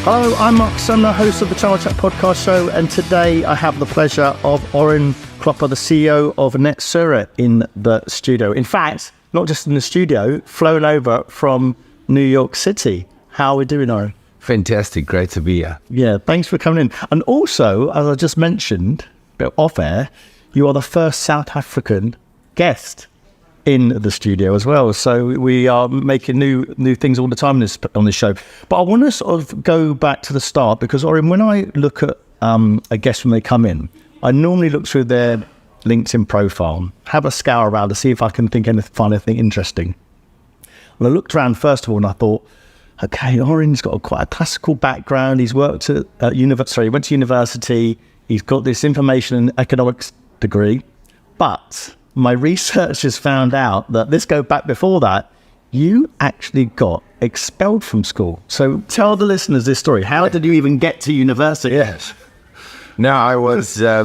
Hello, I'm Marc Sumner, host of the Channel Chat podcast show, and today I have the pleasure of Orrin Klopper, the CEO of Netsurit, in the studio. In fact, not just in the studio, flown over from New York City. How are we doing, Orrin? Fantastic, great to be here. Yeah, thanks for coming in. And also, as I just mentioned, off air, you are the first South African guest in the studio as well. So we are making new things all the time on this show. But I want to sort of go back to the start, because Orrin, when I look at a guest when they come in, I normally look through their LinkedIn profile, have a scour around to see if I can find anything interesting. And I looked around first of all and I thought, okay, Orrin's got quite a classical background. He's worked at university. He went to university. He's got this information and economics degree, but my research has found out that this goes back before that. You actually got expelled from school. So tell the listeners this story. How did you even get to university? Yes. No, I was, I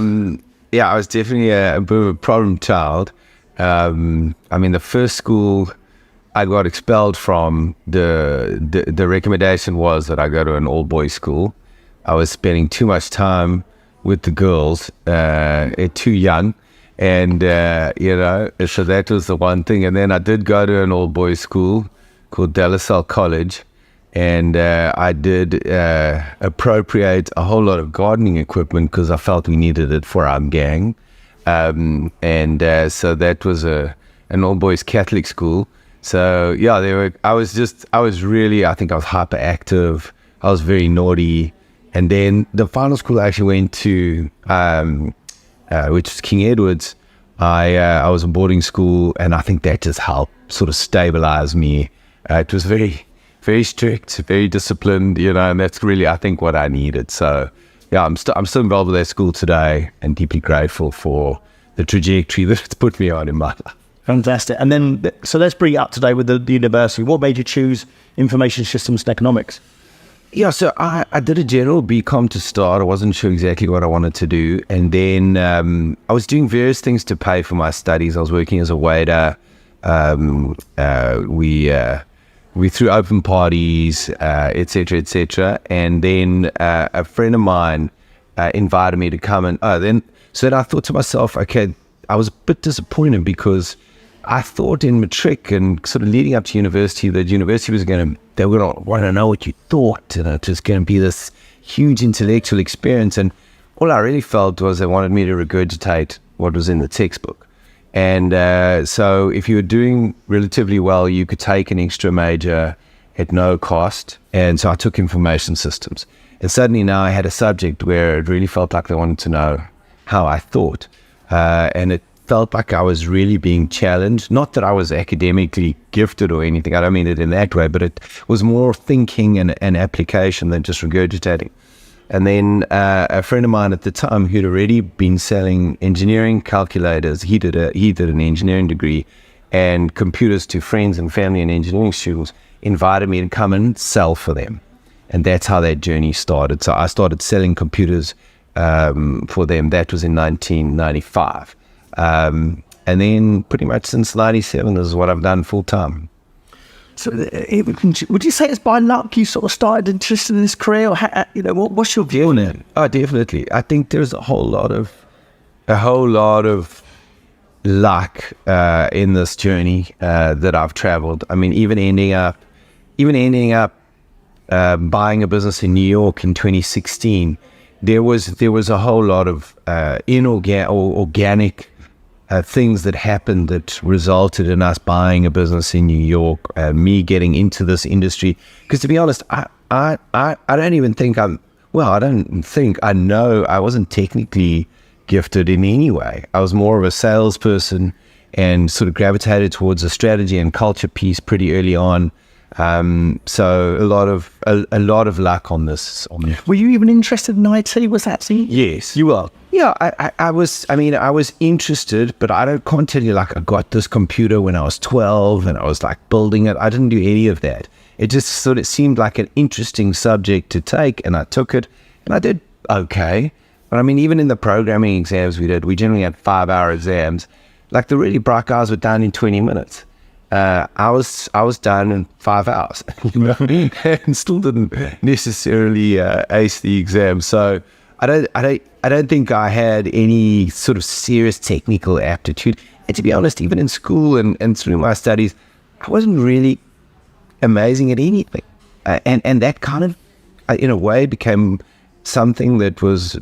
was definitely a bit of a problem child. The first school I got expelled from, the recommendation was that I go to an all-boys school. I was spending too much time with the girls, too young. And, so that was the one thing. And then I did go to an all-boys school called De La Salle College. And I did appropriate a whole lot of gardening equipment because I felt we needed it for our gang. So that was an all-boys Catholic school. So, yeah, I was hyperactive. I was very naughty. And then the final school I actually went to, which was King Edward's, I was in boarding school, and I think that just helped sort of stabilize me. It was very, very strict, very disciplined, and that's really, I think, what I needed. So, yeah, I'm still involved with that school today and deeply grateful for the trajectory that it's put me on in my life. Fantastic. And then, so let's bring it up today with the university. What made you choose information systems and economics? Yeah, so I did a general BCom to start. I wasn't sure exactly what I wanted to do. And then I was doing various things to pay for my studies. I was working as a waiter. We threw open parties, et cetera, et cetera. And then a friend of mine invited me to come. And then I thought to myself, okay, I was a bit disappointed because I thought in matric and sort of leading up to university that university they were going to want to know what you thought, and it was going to be this huge intellectual experience. And all I really felt was they wanted me to regurgitate what was in the textbook. And so if you were doing relatively well, you could take an extra major at no cost. And so I took information systems. And suddenly now I had a subject where it really felt like they wanted to know how I thought. And it felt like I was really being challenged. Not that I was academically gifted or anything, I don't mean it in that way, but it was more thinking and application than just regurgitating. And then a friend of mine at the time who'd already been selling engineering calculators, he did an engineering degree, and computers to friends and family and engineering students, invited me to come and sell for them. And that's how that journey started. So I started selling computers for them. That was in 1995. And then pretty much since 97, this is what I've done full time. So would you say it's by luck you sort of started interested in this career, or what's your view on it? Oh, definitely. I think there's a whole lot of luck in this journey that I've traveled. I mean, even ending up buying a business in New York in 2016, there was a whole lot of organic things that happened that resulted in us buying a business in New York, me getting into this industry. Because to be honest, I don't think I know I wasn't technically gifted in any way. I was more of a salesperson and sort of gravitated towards a strategy and culture piece pretty early on. So a lot of luck on this. Were you even interested in IT? Was that thing? Yes, you were. Yeah, I was interested, but I can't tell you like I got this computer when I was 12 and I was like building it. I didn't do any of that. It just sort of seemed like an interesting subject to take, and I took it, and I did okay. But I mean, even in the programming exams we generally had 5-hour exams. Like the really bright guys were done in 20 minutes. I was done in 5 hours, and still didn't necessarily ace the exam. So I don't think I had any sort of serious technical aptitude. And to be honest, even in school and through my studies, I wasn't really amazing at anything. And that kind of, in a way, became something that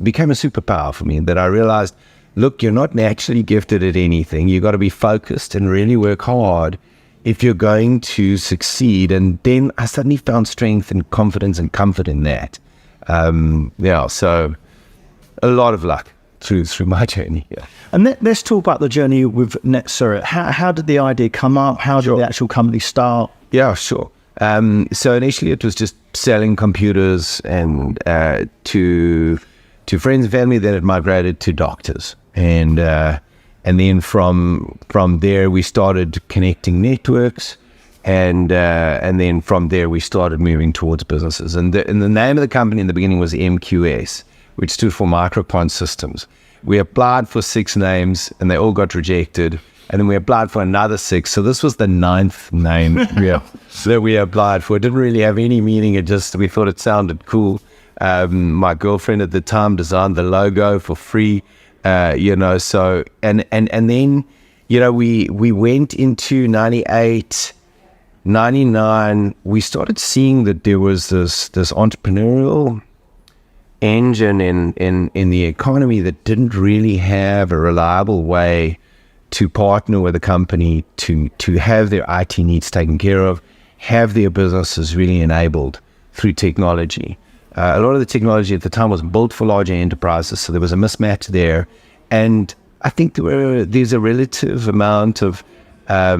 became a superpower for me, that I realized, look, you're not naturally gifted at anything. You got to be focused and really work hard if you're going to succeed. And then I suddenly found strength and confidence and comfort in that. So a lot of luck through my journey. Yeah. And let's talk about the journey with Netsurit. How did the idea come up? How did the actual company start? Yeah, sure. So initially it was just selling computers and to friends and family that had migrated to doctors. And then from there we started connecting networks, and then from there we started moving towards businesses. And the name of the company in the beginning was MQS, which stood for Microquant Systems. We applied for 6 names and they all got rejected. And then we applied for another 6. So this was the 9th name that we applied for. It didn't really have any meaning. We thought it sounded cool. My girlfriend at the time designed the logo for free, so, and then, we went into 98, 99. We started seeing that there was this entrepreneurial engine in the economy that didn't really have a reliable way to partner with a company to have their IT needs taken care of, have their businesses really enabled through technology. A lot of the technology at the time was built for larger enterprises, so there was a mismatch there. And I think there's a relative amount of, a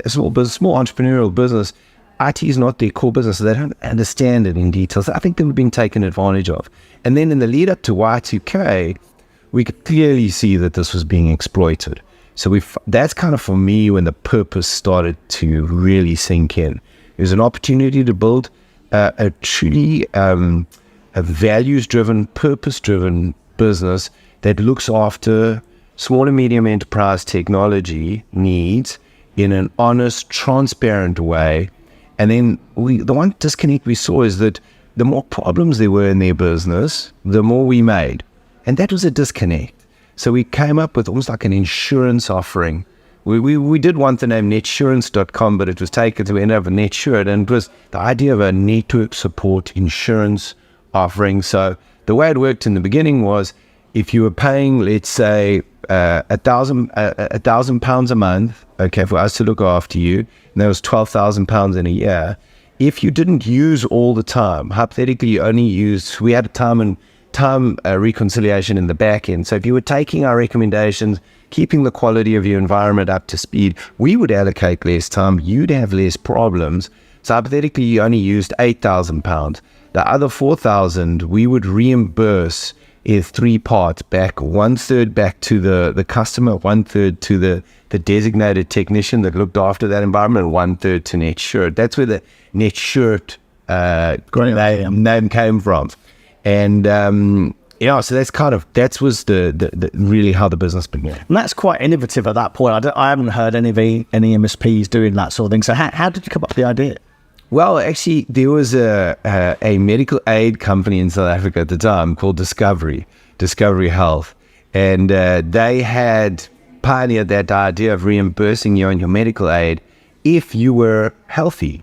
small entrepreneurial business, IT is not their core business, so they don't understand it in detail. So I think they were being taken advantage of. And then in the lead up to Y2K, we could clearly see that this was being exploited. So that's kind of, for me, when the purpose started to really sink in. It was an opportunity to build a truly a values-driven, purpose-driven business that looks after small and medium enterprise technology needs in an honest, transparent way. And then the one disconnect we saw is that the more problems there were in their business, the more we made. And that was a disconnect. So we came up with almost like an insurance offering. We did want the name netsurance.com, but it was taken to end up with Netsurit, and it was the idea of a network support insurance offering. So the way it worked in the beginning was, if you were paying, let's say, £1,000 a month, okay, for us to look after you, and that was £12,000 in a year. If you didn't use all the time, hypothetically, you only used, we had a time reconciliation in the back end. So if you were taking our recommendations, keeping the quality of your environment up to speed, we would allocate less time, you'd have less problems. So hypothetically, you only used £8,000. The other £4,000 we would reimburse in 3 parts back, 1/3 back to the customer, 1/3 to the designated technician that looked after that environment, and 1/3 to Netsurit. That's where the Netsurit name came from. And so that was the really how the business began. And that's quite innovative at that point. I haven't heard any MSPs doing that sort of thing. So how did you come up with the idea? Well, actually, there was a medical aid company in South Africa at the time called Discovery Health. And they had pioneered that idea of reimbursing you on your medical aid if you were healthy.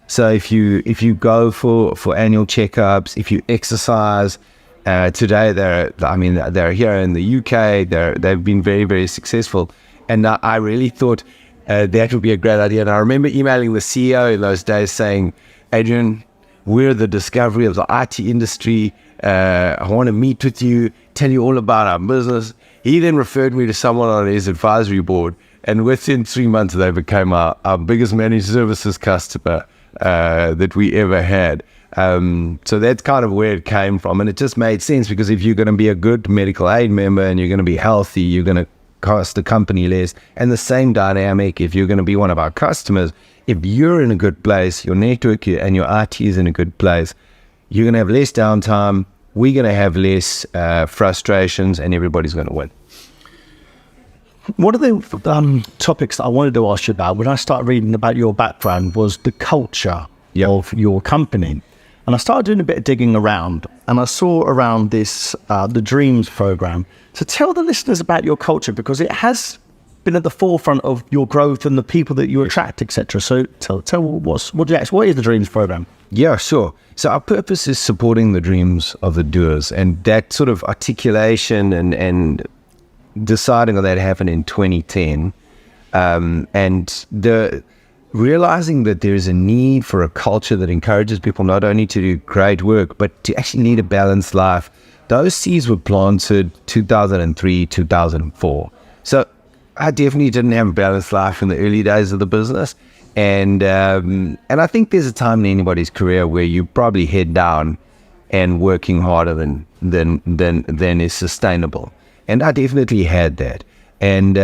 So if you go for annual checkups, if you exercise, today they're here in the UK. They've been very, very successful. And I really thought that would be a great idea. And I remember emailing the CEO in those days saying, Adrian, we're the discovery of the IT industry. I want to meet with you, tell you all about our business. He then referred me to someone on his advisory board. And within 3 months, they became our biggest managed services customer that we ever had. So that's kind of where it came from. And it just made sense, because if you're going to be a good medical aid member and you're going to be healthy, you're going to cost the company less. And the same dynamic, if you're going to be one of our customers, if you're in a good place, your network and your IT is in a good place, you're going to have less downtime, we're going to have less frustrations, and everybody's going to win. One of the topics that I wanted to ask you about when I started reading about your background was the culture of your company. And I started doing a bit of digging around, and I saw around this, the Dreams program. So tell the listeners about your culture, because it has been at the forefront of your growth and the people that you attract, etc. So tell what is the Dreams program? Yeah, sure. So our purpose is supporting the dreams of the doers, and that sort of articulation and deciding on that happened in 2010. And the realizing that there is a need for a culture that encourages people not only to do great work, but to actually lead a balanced life. Those seeds were planted 2003, 2004. So I definitely didn't have a balanced life in the early days of the business. And I think there's a time in anybody's career where you probably head down and working harder than is sustainable. And I definitely had that. And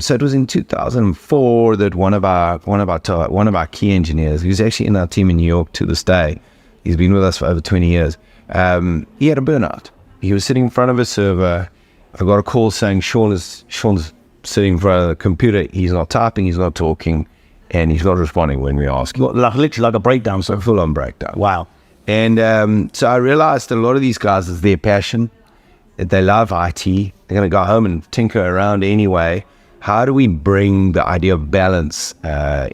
so it was in 2004 that one of our key engineers, who's actually in our team in New York to this day, he's been with us for over 20 years, he had a burnout. He was sitting in front of a server. I got a call saying Sean's sitting in front of the computer. He's not typing, he's not talking, and he's not responding when we ask. Literally like a breakdown. So full-on breakdown. Wow. And so I realized that a lot of these guys is their passion. They love IT. They're going to go home and tinker around anyway. How do we bring the idea of balance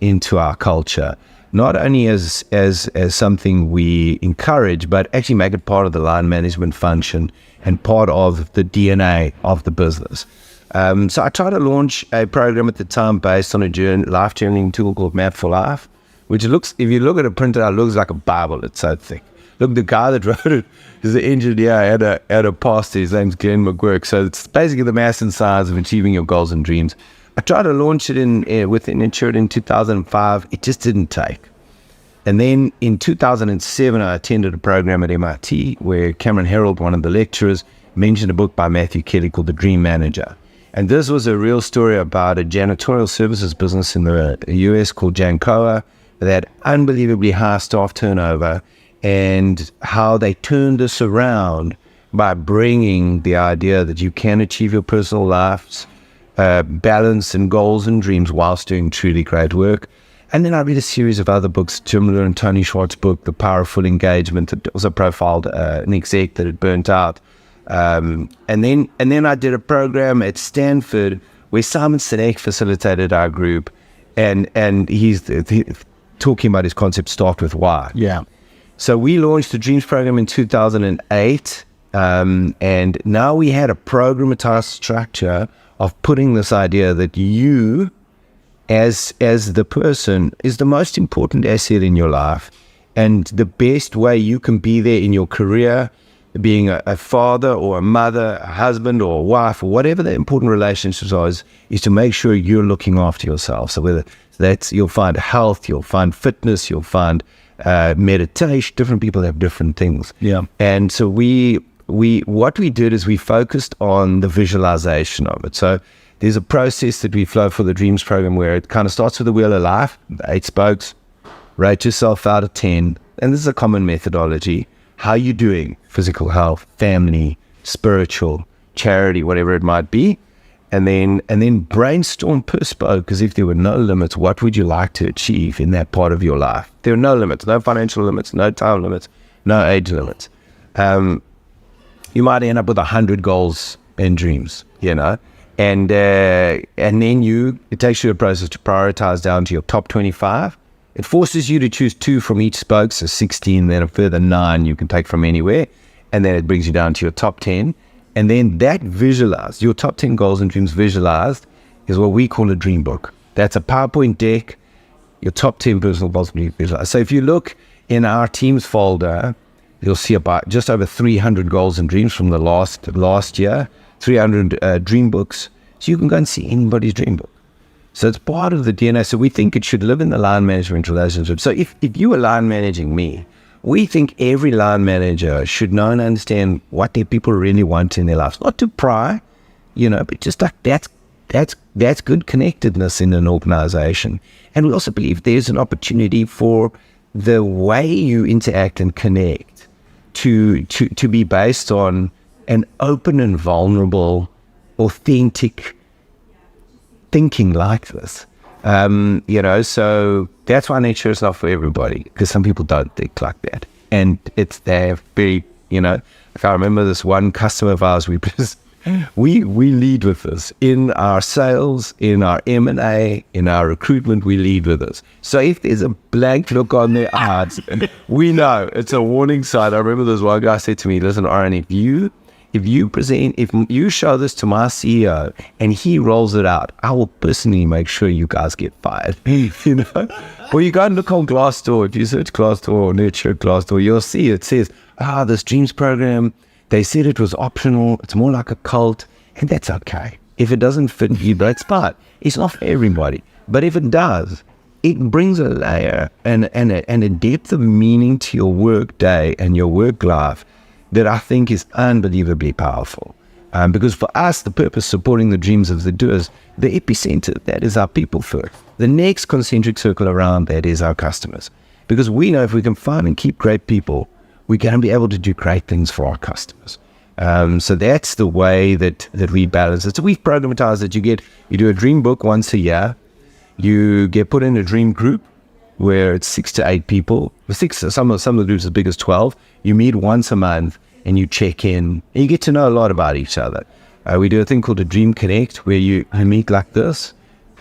into our culture? Not only as something we encourage, but actually make it part of the line management function and part of the DNA of the business. So I tried to launch a program at the time based on a life journaling tool called Map for Life, which looks, if you look at it printed out, it looks like a Bible. It's so thick. Look, the guy that wrote it is the engineer at a pastor. His name's Glenn McGurk. So it's basically the mass and science of achieving your goals and dreams. I tried to launch it within Netsurit in 2005. It just didn't take. And then in 2007, I attended a program at MIT where Cameron Herold, one of the lecturers, mentioned a book by Matthew Kelly called The Dream Manager. And this was a real story about a janitorial services business in the US called Jancoa that had unbelievably high staff turnover, and how they turned this around by bringing the idea that you can achieve your personal life's balance and goals and dreams whilst doing truly great work. And then I read a series of other books, Jim Miller and Tony Schwartz's book, The Powerful Engagement, that also profiled an exec that had burnt out. And then I did a program at Stanford where Simon Sinek facilitated our group, and he's talking about his concept, Start With Why. Yeah. So we launched the Dreams program in 2008, and now we had a programmatized structure of putting this idea that you, as the person, is the most important asset in your life, and the best way you can be there in your career, being a father or a mother, a husband or a wife, or whatever the important relationships are, is to make sure you're looking after yourself. So whether that's, you'll find health, you'll find fitness, you'll find meditation. Different people have different things. Yeah. And so what we did is we focused on the visualization of it. So there's a process that we flow for the Dreams program where it kind of starts with the wheel of life, 8 spokes, rate yourself out of 10. And this is a common methodology. How you doing? Physical health, family, spiritual, charity, whatever it might be. And then brainstorm per spoke, as if there were no limits. What would you like to achieve in that part of your life? There are no limits, no financial limits, no time limits, no age limits. You might end up with 100 goals and dreams, and then it takes you a process to prioritize down to your top 25. It forces you to choose 2 from each spoke, so 16, then a further 9 you can take from anywhere, and then it brings you down to your top 10. And then that visualized, your top 10 goals and dreams visualized, is what we call a dream book. That's a PowerPoint deck, your top 10 personal goals and dreams visualized. So if you look in our teams folder, you'll see about just over 300 goals and dreams from the last year, 300 dream books. So you can go and see anybody's dream book. So it's part of the DNA. So we think it should live in the line management relationship. So if you are line managing me, we think every line manager should know and understand what their people really want in their lives. Not to pry, but just like that's good connectedness in an organization. And we also believe there's an opportunity for the way you interact and connect to be based on an open and vulnerable, authentic thinking like this. So that's why nature is not for everybody, because some people don't think like that. And they're very, like I remember this one customer of ours, we lead with this. In our sales, in our M&A, in our recruitment, we lead with this. So if there's a blank look on their eyes, we know it's a warning sign. I remember this one guy said to me, listen, Orrin, if you show this to my CEO and he rolls it out, I will personally make sure you guys get fired. Or you go and look on Glassdoor. If you search Glassdoor or Netsurit Glassdoor, you'll see it says, this dreams program, they said it was optional. It's more like a cult, and that's okay. If it doesn't fit you, that's fine. It's not for everybody. But if it does, it brings a layer and a depth of meaning to your work day and your work life that I think is unbelievably powerful. Because for us, the purpose supporting the dreams of the doers, the epicenter, that is our people first. The next concentric circle around that is our customers. Because we know if we can find and keep great people, we're going to be able to do great things for our customers. So that's the way that we balance it. So we've programmatized that you do a dream book once a year. You get put in a dream group where it's 6 to 8 people. Some of the groups as big as 12. You meet once a month and you check in and you get to know a lot about each other. We do a thing called a Dream Connect where you meet like this.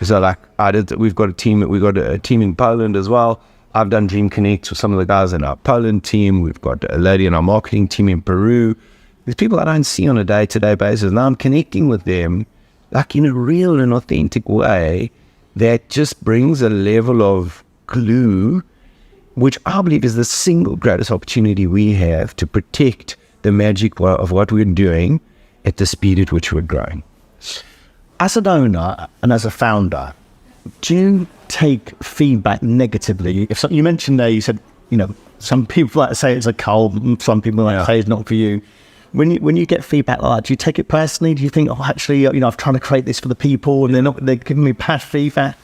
So like we've got a team in Poland as well. I've done Dream Connect with some of the guys in our Poland team. We've got a lady in our marketing team in Peru. There's people I don't see on a day-to-day basis. Now I'm connecting with them like in a real and authentic way that just brings a level of glue, which I believe is the single greatest opportunity we have to protect the magic of what we're doing at the speed at which we're growing. As an owner and as a founder, do you take feedback negatively? You mentioned there, you said, some people like to say it's a cult, some people like to say it's not for you. When you get feedback like that, do you take it personally? Do you think, actually, I've tried to create this for the people and they're giving me bad feedback?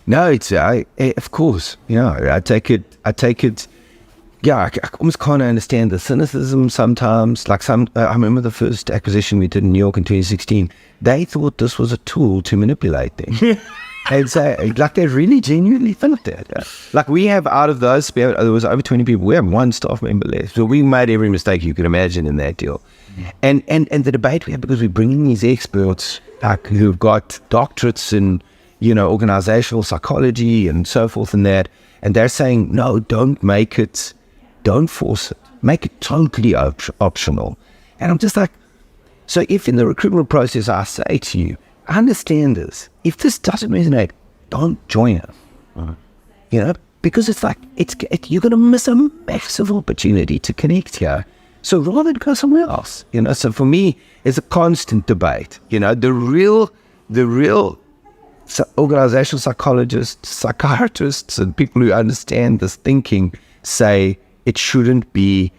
No, of course, I take it. Yeah, I almost kind of understand the cynicism sometimes. Like I remember the first acquisition we did in New York in 2016. They thought this was a tool to manipulate them. And so, like, they really genuinely thought that. Like, we have out of those, there was over 20 people. We have one staff member left. So we made every mistake you could imagine in that deal. And the debate we have, because we bring in these experts, like, who've got doctorates in, organizational psychology and so forth and that. And they're saying, no, don't force it. Make it totally optional. And I'm just like, so if in the recruitment process I say to you, I understand this. If this doesn't resonate, don't join us. Because it's like, you're going to miss a massive opportunity to connect here. So rather than go somewhere else, so for me, it's a constant debate. The real organizational psychologists, psychiatrists, and people who understand this thinking say it shouldn't be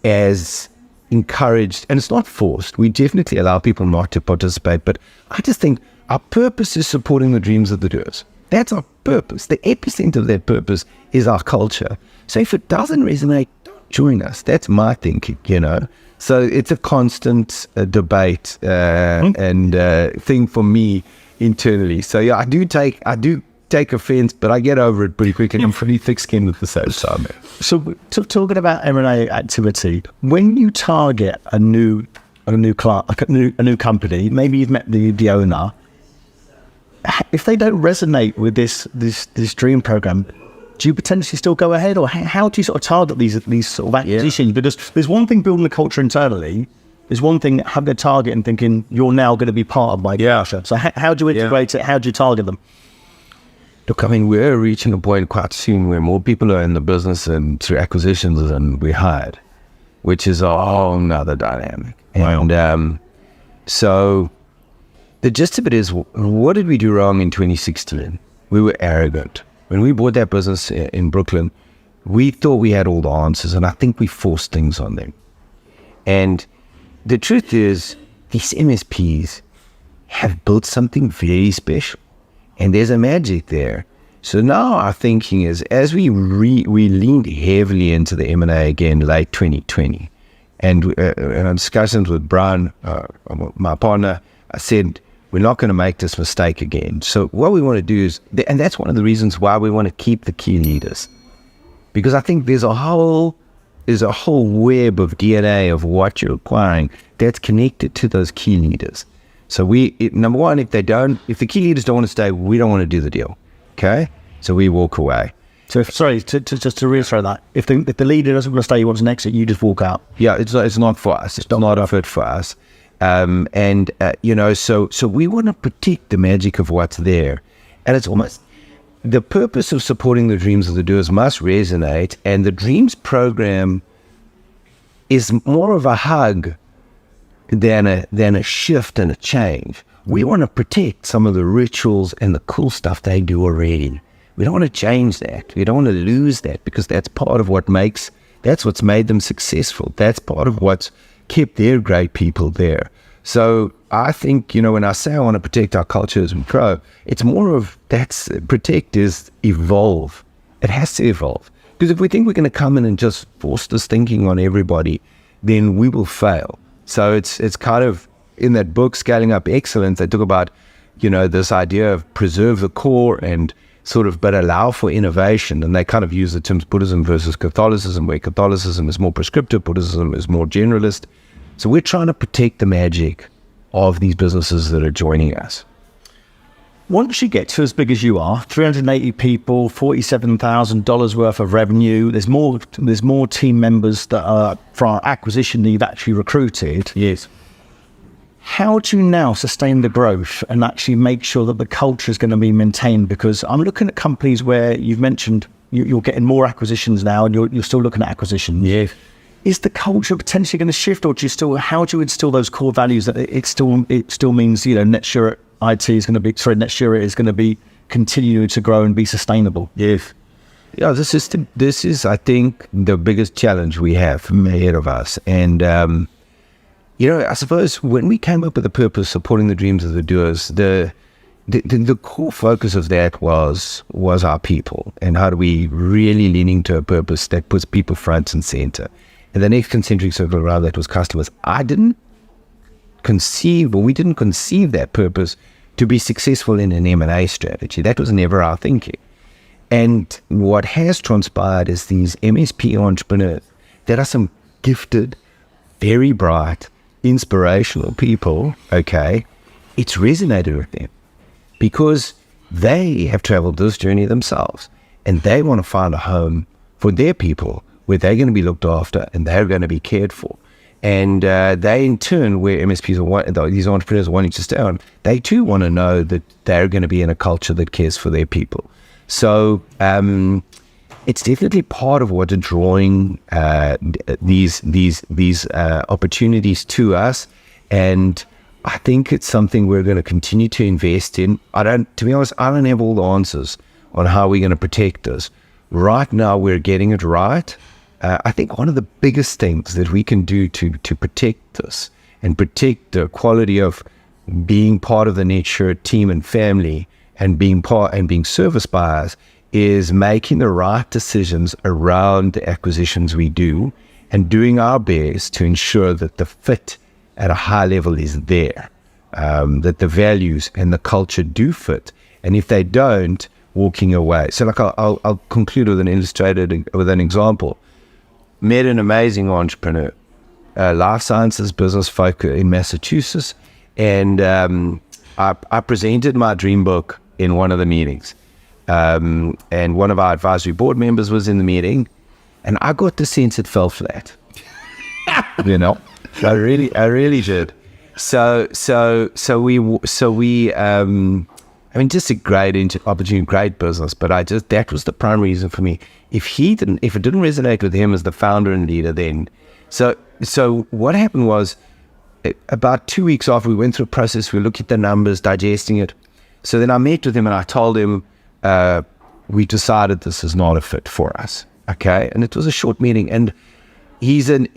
as encouraged, and it's not forced. We definitely allow people not to participate, but I just think our purpose is supporting the dreams of the doers. That's our purpose. The epicenter of that purpose is our culture. So if it doesn't resonate, don't join us. That's my thinking, So it's a constant debate and thing for me internally. So yeah, I do take offense, but I get over it pretty quickly. I'm pretty thick-skinned at the same time. So talking about M&A activity, when you target a new client, a new company, maybe you've met the owner. If they don't resonate with this dream program, do you potentially still go ahead, or how do you sort of target these sort of acquisitions? Because there's one thing building the culture internally. There's one thing having a target and thinking you're now going to be part of my culture. So how do you integrate it? How do you target them? Look, I mean, we're reaching a point quite soon where more people are in the business and through acquisitions than we hired, which is a whole nother dynamic. Wow. And so the gist of it is, what did we do wrong in 2016? We were arrogant. When we bought that business in Brooklyn, we thought we had all the answers, and I think we forced things on them. And the truth is, these MSPs have built something very special. And there's a magic there. So now our thinking is, as we leaned heavily into the M&A again late 2020, and in discussions with Brian, my partner, I said, we're not going to make this mistake again. So what we want to do is, and that's one of the reasons why we want to keep the key leaders, because I think there's a whole web of DNA of what you're acquiring that's connected to those key leaders. So number one, if the key leaders don't want to stay, we don't want to do the deal. Okay, so we walk away. So, just to reiterate that, if the leader doesn't want to stay, he wants an exit, you just walk out. Yeah, it's not for us. It's not a fit for us. So we want to protect the magic of what's there. And it's almost the purpose of supporting the dreams of the doers must resonate. And the Dreams program is more of a hug than a shift and a change. We want to protect some of the rituals and the cool stuff they do already. We don't want to change that. We don't want to lose that, because that's part of that's what's made them successful. That's part of what's kept their great people there. So I think, when I say I want to protect our culture as we grow, it's more of protect is evolve. It has to evolve. Because if we think we're going to come in and just force this thinking on everybody, then we will fail. So it's kind of, in that book, Scaling Up Excellence, they talk about, this idea of preserve the core and but allow for innovation. And they kind of use the terms Buddhism versus Catholicism, where Catholicism is more prescriptive, Buddhism is more generalist. So we're trying to protect the magic of these businesses that are joining us. Once you get to as big as you are, 380 people, $47,000 worth of revenue, there's more team members that are from acquisition that you've actually recruited. Yes. How do you now sustain the growth and actually make sure that the culture is going to be maintained? Because I'm looking at companies where you've mentioned you're getting more acquisitions now, and you're still looking at acquisitions. Yes. Is the culture potentially going to shift, or how do you instill those core values that it still means, Netsurit Netsurit is going to be continuing to grow and be sustainable? Yes. Yeah, this is I think the biggest challenge we have ahead of us. And I suppose when we came up with the purpose, supporting the dreams of the doers, the core focus of that was our people, and how do we really lean into a purpose that puts people front and center. And the next concentric circle around that was customers. We didn't conceive that purpose to be successful in an M&A strategy. That was never our thinking. And what has transpired is these MSP entrepreneurs that are some gifted, very bright, inspirational people, okay, it's resonated with them because they have traveled this journey themselves, and they want to find a home for their people where they're going to be looked after and they're going to be cared for. And they, in turn, where MSPs these entrepreneurs are wanting to stay on, they too want to know that they're going to be in a culture that cares for their people. So it's definitely part of what's drawing these opportunities to us, and I think it's something we're going to continue to invest in. To be honest, I don't have all the answers on how we're going to protect this. Right now, we're getting it right. I think one of the biggest things that we can do to protect this and protect the quality of being part of the Netsurit team and family and being serviced by us is making the right decisions around the acquisitions we do and doing our best to ensure that the fit at a high level is there, that the values and the culture do fit. And if they don't, walking away. So like I'll conclude with an example. Met an amazing entrepreneur, life sciences business folk in Massachusetts, and I presented my dream book in one of the meetings, and one of our advisory board members was in the meeting, and I got the sense it fell flat. I really did. So we just a great opportunity, great business, but that was the prime reason for me. If it didn't resonate with him as the founder and leader, then so what happened was, about 2 weeks after we went through a process, we looked at the numbers, digesting it. So then I met with him and I told him, we decided this is not a fit for us. Okay. And it was a short meeting, and he's a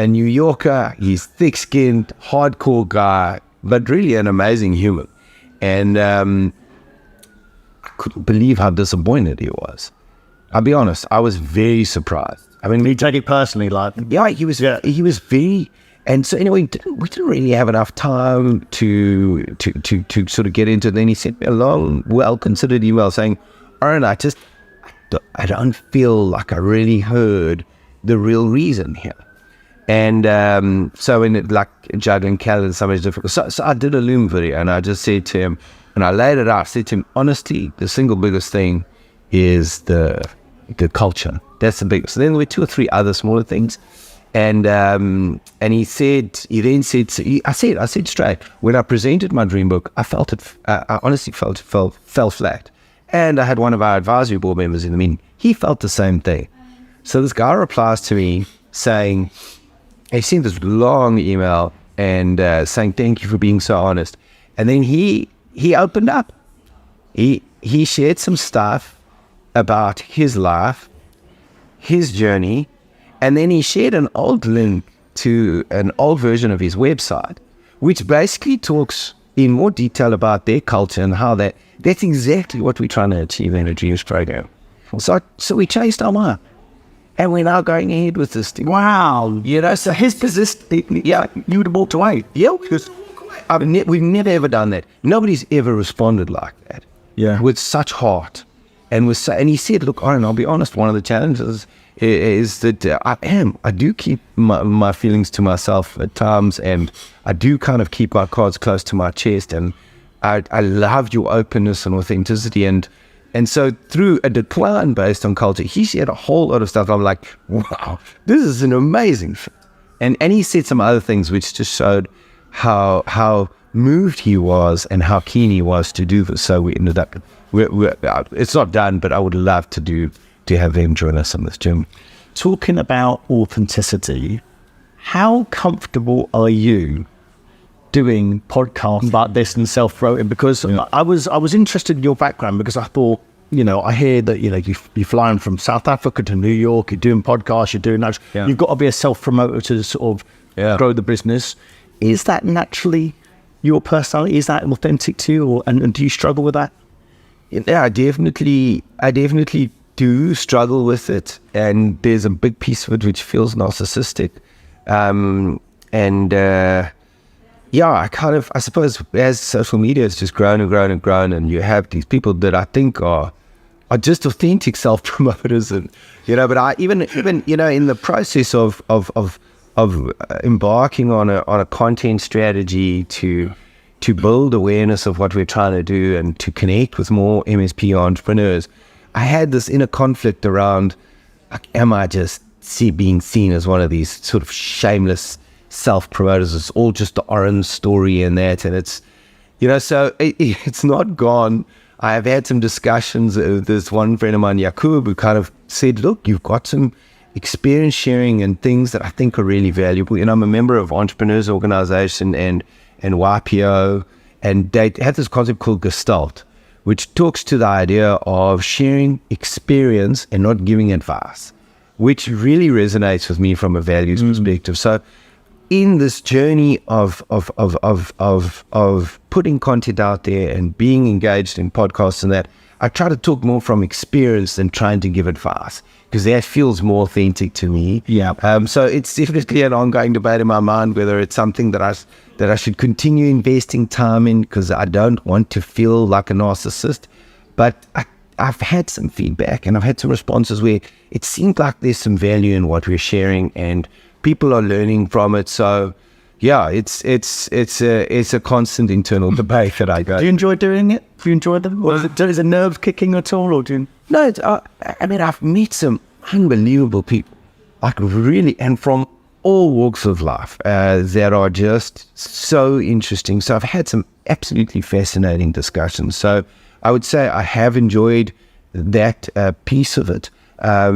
New Yorker. He's thick-skinned, hardcore guy, but really an amazing human. And I couldn't believe how disappointed he was. I'll be honest, I was very surprised. I mean, you take it personally, like? Yeah, he was very, And so anyway, we didn't really have enough time to sort of get into it. Then he sent me a long, well-considered email saying, Orrin, I don't feel like I really heard the real reason here. And so in it, like juggling calendars, somebody's difficult. So I did a Loom video, and I just said to him, and I laid it out, I said to him, honestly, the single biggest thing is the culture. That's the biggest. So then there were 2 or 3 other smaller things. And he then said, I said straight, when I presented my dream book, I honestly felt it fell flat. And I had one of our advisory board members in the meeting. He felt the same thing. So this guy replies to me saying, he sent this long email and saying, thank you for being so honest. And then he opened up. He shared some stuff about his life, his journey, and then he shared an old link to an old version of his website, which basically talks in more detail about their culture and how that's exactly what we're trying to achieve in a Dreams program. So we changed our mind. And we're now going ahead with this thing. Wow. So his position, you would have walked away. Yeah, because we've never ever done that. Nobody's ever responded like that. Yeah. With such heart. And he said, look, Orrin, I'll be honest, one of the challenges is that I do keep my feelings to myself at times, and I do kind of keep my cards close to my chest, and I loved your openness and authenticity, and so through a decline based on culture, he shared a whole lot of stuff. I'm like, wow, this is an amazing thing. And he said some other things which just showed how moved he was and how keen he was to do this. So we ended up, it's not done, but I would love to have him join us on this, Jim. Talking about authenticity, how comfortable are you doing podcasts about this and self-promoting? Because I was interested in your background, because I thought, I hear that, you're flying from South Africa to New York, you're doing podcasts, you're doing that. Yeah. You've got to be a self-promoter to sort of grow the business. Is that naturally your personality? Is that authentic to you? And do you struggle with that? Yeah, I definitely do struggle with it. And there's a big piece of it which feels narcissistic. I suppose as social media has just grown and grown and grown, and you have these people that I think are just authentic self-promoters, and but I even in the process of embarking on a content strategy to build awareness of what we're trying to do and to connect with more MSP entrepreneurs, I had this inner conflict around, am I just being seen as one of these sort of shameless self-promoters? It's all just the Orrin story and that, and it's so it's not gone. I have had some discussions with this one friend of mine, Yakub, who kind of said, look, you've got some experience sharing and things that I think are really valuable. I'm a member of Entrepreneurs Organization and YPO, and they have this concept called Gestalt, which talks to the idea of sharing experience and not giving advice, which really resonates with me from a values perspective. So in this journey of putting content out there and being engaged in podcasts and that, I try to talk more from experience than trying to give advice, because that feels more authentic to me. Yeah. So it's definitely an ongoing debate in my mind whether it's something that I should continue investing time in, because I don't want to feel like a narcissist. But I've had some feedback and I've had some responses where it seemed like there's some value in what we're sharing and people are learning from it. So yeah, it's a constant internal debate that I go. Do you enjoy doing it? Do you enjoy them? Or is it nerves kicking at all? Or do you... No, I've met some unbelievable people, like really, and from all walks of life that are just so interesting. So I've had some absolutely fascinating discussions. So I would say I have enjoyed that piece of it. So I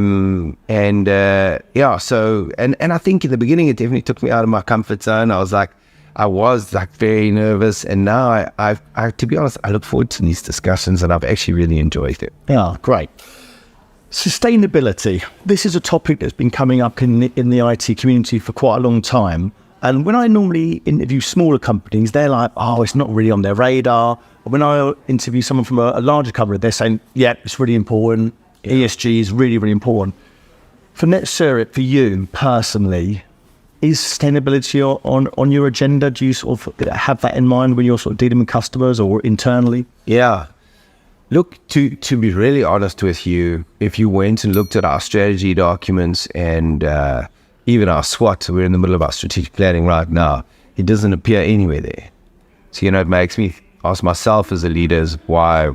think in the beginning it definitely took me out of my comfort zone. I was very nervous, and now I to be honest, I look forward to these discussions, and I've actually really enjoyed it. Yeah, great. Sustainability. This is a topic that's been coming up in the IT community for quite a long time. And when I normally interview smaller companies, they're like, oh, it's not really on their radar. But when I interview someone from a larger company, they're saying, yeah, it's really important. ESG is really, really important. For Netsurit, for you personally, is sustainability on your agenda? Do you sort of have that in mind when you're sort of dealing with customers or internally? Yeah. Look, to be really honest with you, if you went and looked at our strategy documents and even our SWOT, we're in the middle of our strategic planning right now, it doesn't appear anywhere there. So, it makes me ask myself as a leader, why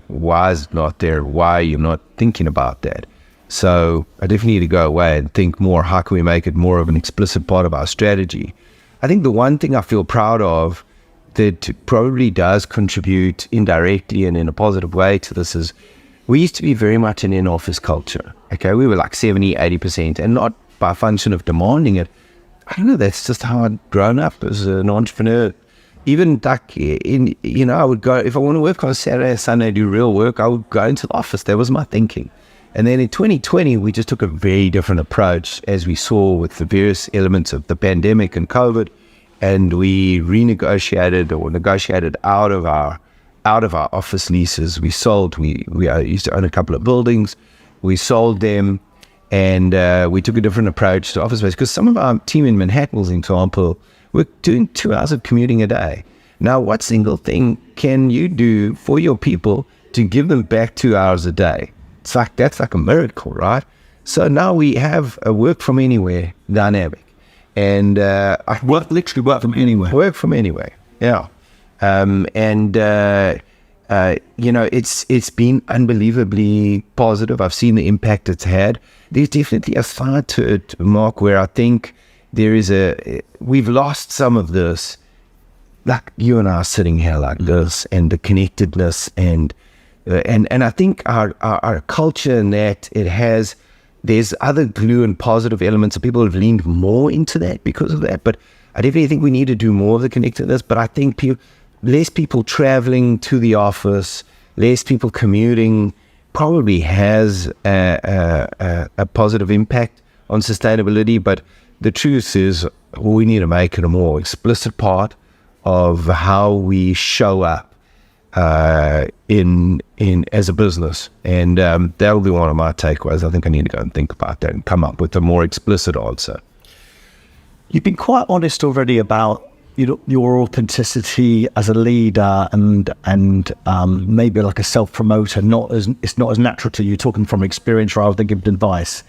is it not there? Why are you not thinking about that? So I definitely need to go away and think more, how can we make it more of an explicit part of our strategy? I think the one thing I feel proud of that probably does contribute indirectly and in a positive way to this is we used to be very much an in-office culture. Okay, we were like 70, 80%, and not by function of demanding it. I don't know, that's just how I'd grown up as an entrepreneur. Even like I would go, if I want to work on Saturday and Sunday, do real work, I would go into the office. That was my thinking. And then in 2020, we just took a very different approach, as we saw with the various elements of the pandemic and COVID. And we renegotiated or negotiated out of our office leases. We sold. We used to own a couple of buildings. We sold them, and we took a different approach to office space because some of our team in Manhattan, as an example, we're doing 2 hours of commuting a day. Now, what single thing can you do for your people to give them back 2 hours a day? That's like a miracle, right? So now we have a work from anywhere dynamic. And I literally work from anywhere. Work from anywhere, yeah. It's been unbelievably positive. I've seen the impact it's had. There's definitely a side to it, Mark, where I think we've lost some of this, like you and I are sitting here like this, and the connectedness, and I think our culture in that there's other glue and positive elements, and people have leaned more into that because of that. But I definitely think we need to do more of the connectedness. But I think less people traveling to the office, less people commuting probably has a positive impact on sustainability. But the truth is, we need to make it a more explicit part of how we show up in as a business, and that'll be one of my takeaways. I think I need to go and think about that and come up with a more explicit answer. You've been quite honest already about your authenticity as a leader and maybe like a self-promoter. It's not as natural to you, talking from experience rather than giving advice.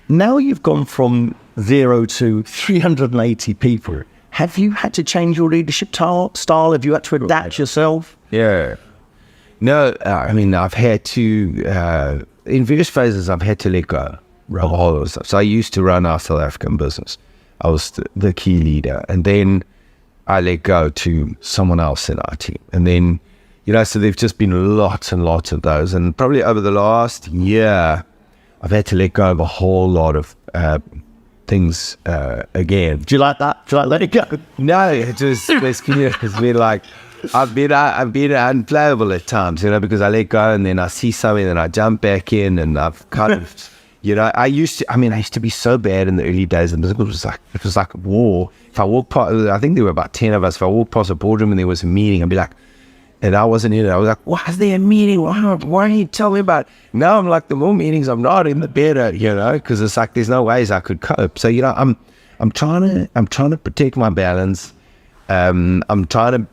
Now you've gone from 0 to 380 people. Have you had to change your leadership style? Have you had to adapt yourself? Yeah. No, I've had to, in various phases, I've had to let go of all of stuff. So I used to run our South African business. I was the key leader. And then I let go to someone else in our team. And then, so there've just been lots and lots of those. And probably over the last year, I've had to let go of a whole lot of things again. Do you like that? Do you like letting go? No, it's been like, I've been unplayable at times, because I let go and then I see something and I jump back in, and I've kind of, I used to be so bad in the early days, and it was like a war. If I walked past, I think there were about 10 of us. If I walked past a boardroom and there was a meeting, I'd be like, and I wasn't in it. I was like, why is there a meeting? Why don't you tell me about it? Now I'm like, the more meetings I'm not in, the better, because it's like there's no ways I could cope. So I'm trying to protect my balance. I'm trying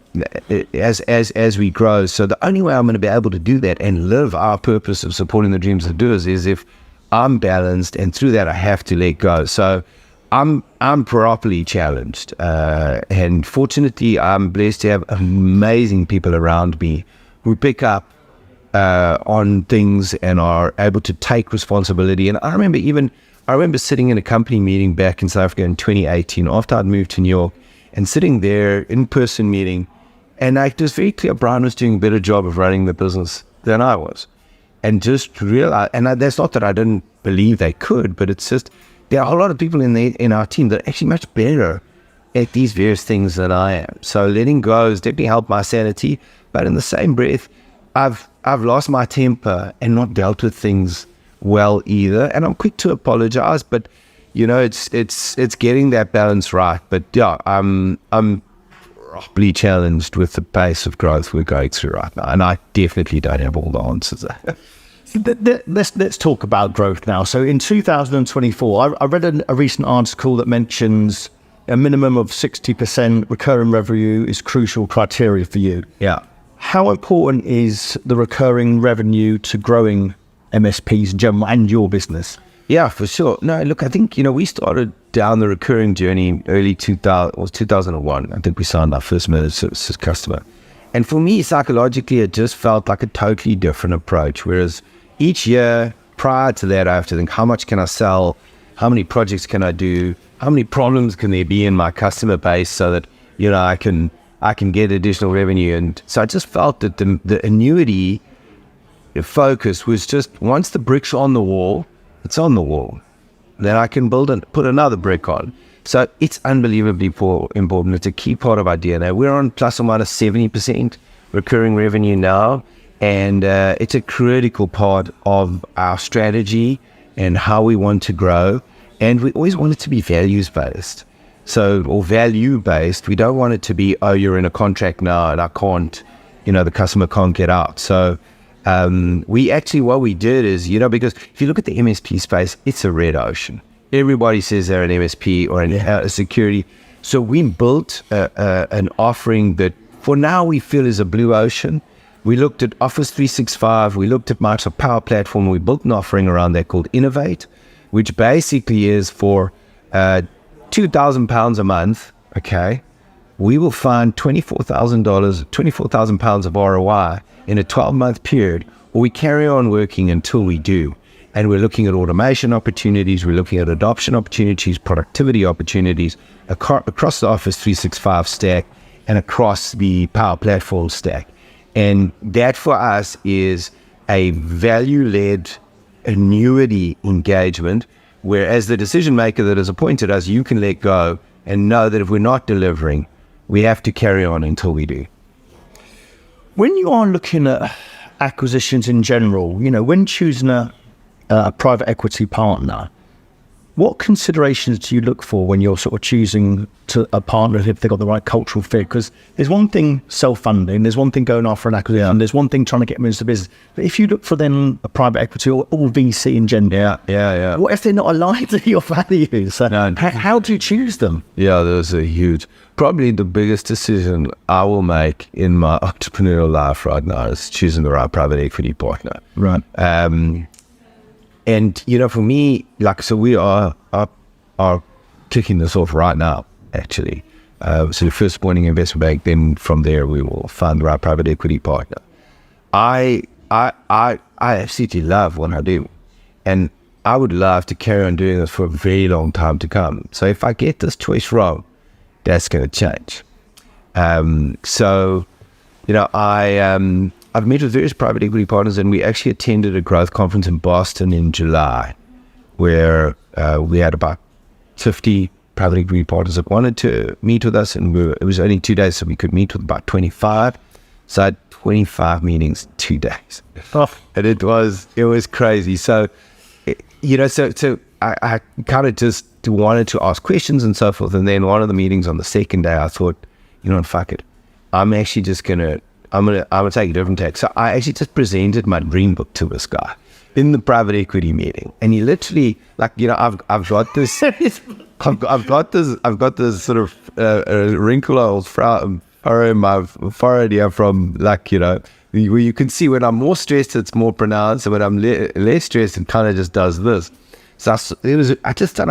to, as we grow. So the only way I'm going to be able to do that and live our purpose of supporting the dreams of doers is if I'm balanced, and through that I have to let go. So I'm properly challenged, and fortunately I'm blessed to have amazing people around me who pick up on things and are able to take responsibility. And I remember sitting in a company meeting back in South Africa in 2018 after I'd moved to New York, and sitting there in-person meeting, and it was very clear Brian was doing a better job of running the business than I was. And just realize, and that's not that I didn't believe they could, but it's just, there are a lot of people in our team that are actually much better at these various things than I am. So letting go has definitely helped my sanity, but in the same breath, I've lost my temper and not dealt with things well either. And I'm quick to apologize, but it's getting that balance right. But yeah, I'm properly challenged with the pace of growth we're going through right now, and I definitely don't have all the answers. Let's talk about growth now. So in 2024, I read a recent article that mentions a minimum of 60% recurring revenue is crucial criteria for you. Yeah. How important is the recurring revenue to growing MSPs in general and your business? Yeah, for sure. No, look, I think, we started down the recurring journey early 2001. I think we signed our first managed services customer. And for me, psychologically, it just felt like a totally different approach. Whereas each year prior to that, I have to think, how much can I sell? How many projects can I do? How many problems can there be in my customer base so that, I can get additional revenue? And so I just felt that the annuity focus was just, once the brick's on the wall, it's on the wall. Then I can put another brick on. So it's unbelievably important. It's a key part of our DNA. We're on plus or minus 70% recurring revenue now. And it's a critical part of our strategy and how we want to grow. And we always want it to be values-based. Or value-based. We don't want it to be, oh, you're in a contract now and I can't, the customer can't get out. So what we did is, because if you look at the MSP space, it's a red ocean. Everybody says they're an MSP or a security. So we built an offering that for now we feel is a blue ocean. We looked at Office 365, we looked at Microsoft Power Platform, we built an offering around there called Innovate, which basically is for £2,000 a month, okay, we will find £24,000 of ROI in a 12-month period, or we carry on working until we do. And we're looking at automation opportunities, we're looking at adoption opportunities, productivity opportunities across the Office 365 stack and across the Power Platform stack. And that for us is a value-led annuity engagement, where as the decision maker that has appointed us, you can let go and know that if we're not delivering, we have to carry on until we do. When you are looking at acquisitions in general, when choosing a private equity partner, what considerations do you look for when you're sort of choosing a partner if they've got the right cultural fit? Because there's one thing self-funding, there's one thing going after an acquisition, there's one thing trying to get them into the business. But if you look for then a private equity or VC in general, what if they're not aligned to your values? So how do you choose them? Yeah, there's probably the biggest decision I will make in my entrepreneurial life right now is choosing the right private equity partner. Right. And, for me, so we are kicking this off right now, actually. So the first appointing investment bank, then from there we will find the right private equity partner. I absolutely love what I do. And I would love to carry on doing this for a very long time to come. So if I get this choice wrong, that's going to change. I've met with various private equity partners, and we actually attended a growth conference in Boston in July, where we had about 50 private equity partners that wanted to meet with us, and it was only 2 days, so we could meet with about 25. So I had 25 meetings in 2 days, and it was crazy. So, I kind of just wanted to ask questions and so forth. And then one of the meetings on the second day, I thought, fuck it, I'm actually just gonna take a different tack. So I actually just presented my dream book to this guy in the private equity meeting, and he literally, I've got this, I've got this sort of wrinkle or furrow in my forehead here from where you can see when I'm more stressed, it's more pronounced, and when I'm less stressed, it kind of just does this. So I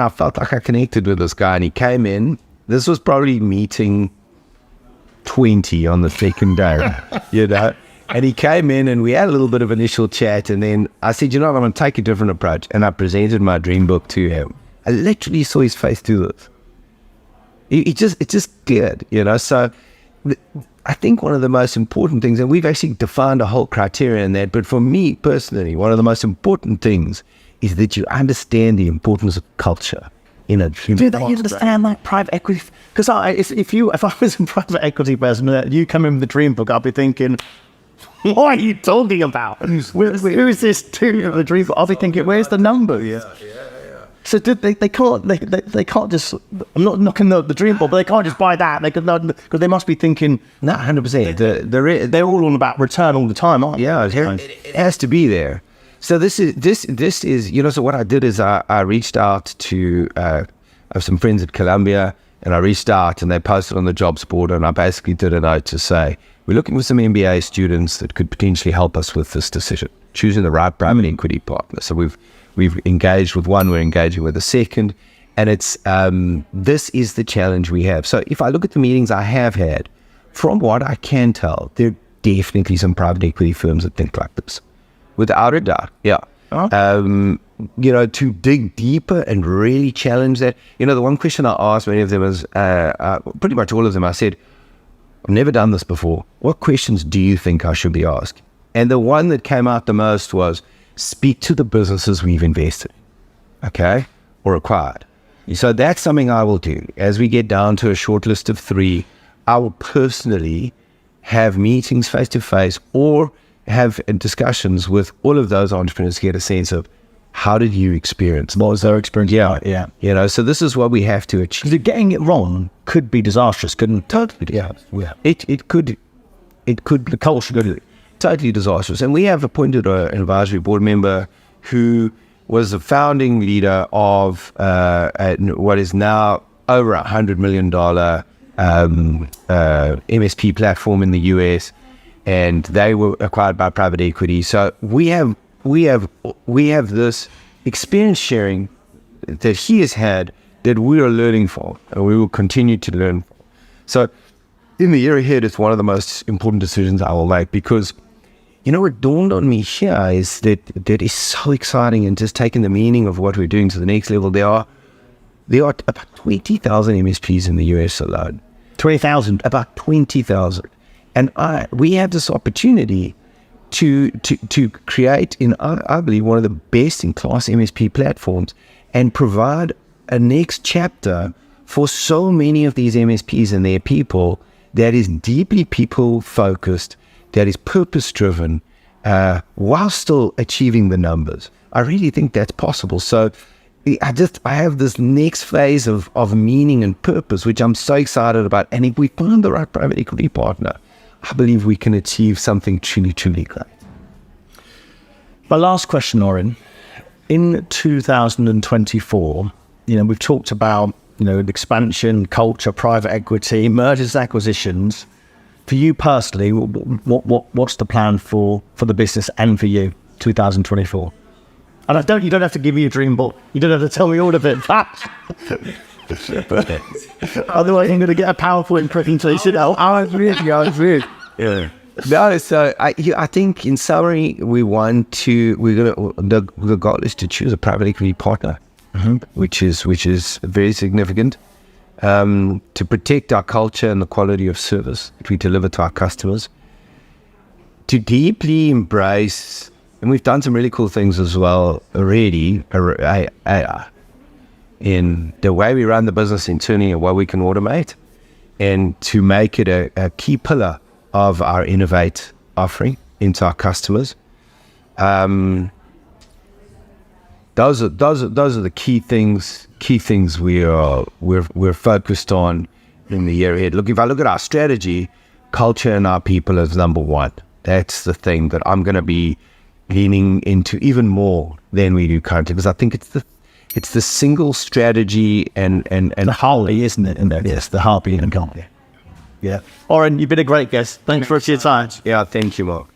felt like I connected with this guy, and he came in. This was probably meeting 20 on the second day, and he came in and we had a little bit of initial chat, and then I said, I'm going to take a different approach, and I presented my dream book to him. I literally saw his face do this. It just did, so I think one of the most important things, and we've actually defined a whole criteria in that, but for me personally, one of the most important things is that you understand the importance of culture. Do they understand that private equity? Because if I was a private equity person, you come in with the dream book, I'll be thinking, what are you talking about? Who is this to the dream book? I'll be thinking, where's the number? Yeah. So they can't just. I'm not knocking the dream book, but they can't just buy that. Because they must be thinking. No, 100%. They're all on about return all the time, aren't they? Yeah, it has to be there. So this is so what I did is I reached out to some friends at Columbia and I reached out and they posted on the jobs board, and I basically did a note to say, we're looking for some MBA students that could potentially help us with this decision, choosing the right private equity partner. So we've engaged with one, we're engaging with a second, and it's this is the challenge we have. So if I look at the meetings I have had, from what I can tell, there are definitely some private equity firms that think like this, without a doubt. Yeah. You know, to dig deeper and really challenge that. You know, the one question I asked many of them is, pretty much all of them, I said, I've never done this before. What questions do you think I should be asked? And the one that came out the most was, speak to the businesses we've invested in, okay, or acquired. So that's something I will do. As we get down to a short list of 3, I will personally have meetings face-to-face or have discussions with all of those entrepreneurs to get a sense of, how did you experience? What was their experience? Yeah. You know, so this is what we have to achieve. Because getting it wrong could be disastrous, couldn't it? Totally. Yeah. It could, the culture could be totally disastrous. And we have appointed an advisory board member who was the founding leader of what is now over $100 million MSP platform in the US, and they were acquired by private equity. So we have this experience sharing that he has had that we are learning from, and we will continue to learn from. So in the year ahead, it's one of the most important decisions I will make, because, you know, what dawned on me here is that is so exciting, and just taking the meaning of what we're doing to the next level. There are about 20,000 MSPs in the US alone. 20,000? About 20,000. And we have this opportunity to create, I believe, one of the best-in-class MSP platforms, and provide a next chapter for so many of these MSPs and their people that is deeply people-focused, that is purpose-driven, while still achieving the numbers. I really think that's possible. So I have this next phase of meaning and purpose, which I'm so excited about. And if we find the right private equity partner, I believe we can achieve something truly, truly great. My last question, Orrin. In 2024, you know, we've talked about, you know, expansion, culture, private equity, mergers, acquisitions. For you personally, what's the plan for the business and for you, 2024? And you don't have to give me a dream, but you don't have to tell me all of it. Otherwise, I'm going to get a PowerPoint presentation. I was really. Yeah. No, so I think in summary, the goal is to choose a private equity partner, which is very significant, to protect our culture and the quality of service that we deliver to our customers, to deeply embrace, and we've done some really cool things as well already, AI, in the way we run the business internally and what we can automate, and to make it a key pillar of our innovate offering into our customers. Those are the key things we're focused on in the year ahead. Look, if I look at our strategy, culture and our people is number one. That's the thing that I'm going to be leaning into even more than we do currently, because I think it's the single strategy and the heartbeat, isn't it? Yes, the heartbeat and company. Yeah. Orrin, you've been a great guest. Thanks for your time. Yeah, thank you, Marc.